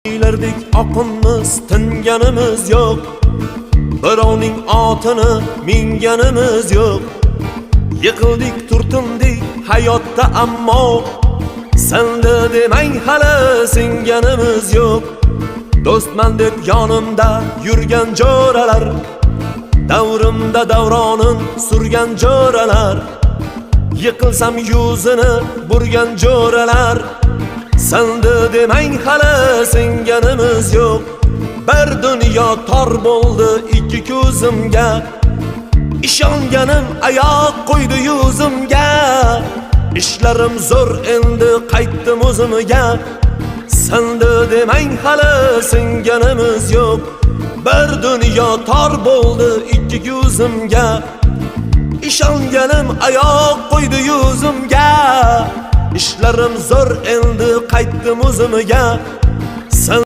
Bilardik oqimiz tinganimiz yo'q, birovning otini minganimiz yo'q. Yiqildik, turtindik hayotda, ammo senda demang hali singanimiz yo'q. Do'stman deb yonimda yurgan jo'ralar, davrimda davronin surgan jo'ralar, yiqilsam yuzini burgan jo'ralar, senda demang hali singanimiz yo'q. Bir dunyo tor bo'ldi ikki ko'zimga, ishonganim oyoq qo'ydi yuzimga. Ishlarim zo'r endi qaytdim o'zimga, senda demang hali singanimiz yo'q. Bir dunyo tor bo'ldi ikki ko'zimga, ishonganim oyoq qo'ydi yuzimga. Ishlarim zo'r endi qaytdim o'zimga,